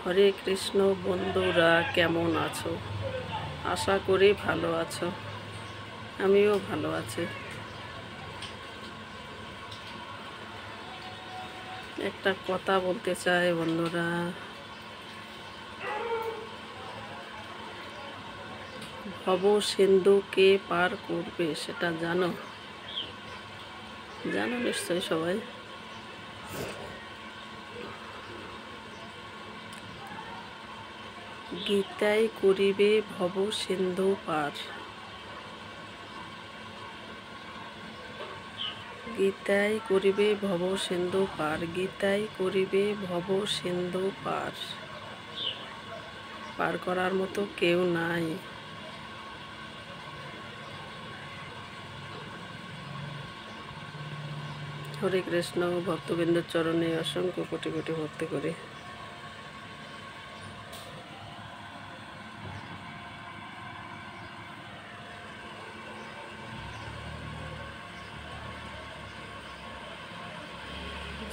হরে কৃষ্ণ বন্ধুরা, কেমন আছো? আশা করি ভালো আছো। আমিও ভালো আছি। একটা কথা বলতে চাই বন্ধুরা, ভব সিন্ধু কে পার করবে সেটা জানো? জানো নিশ্চয়ই সবাই। গীতায় করিবে ভব সিন্ধু পার। গীতায় করিবে ভব সিন্ধু পার। গীতায় করিবে ভব সিন্ধু পার। পার করার মতো কেউ নাই। হরে কৃষ্ণ। ভক্তবৃন্দের চরণে অসংখ্য কোটি কোটি ভক্তি করি।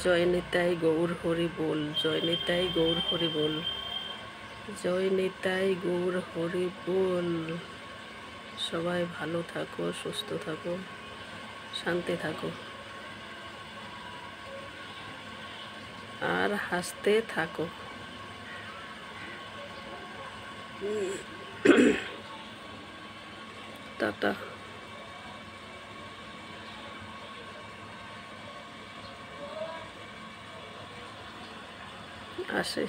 জয় নিতাই গৌর হরি বল। জয় নিতাই গৌর হরি বল। জয় নিতাই গৌর হরি বল। সবাই ভালো থাকো, সুস্থ থাকো, শান্তি থাকো, আর হাসতে থাকো। টাটা। আসে।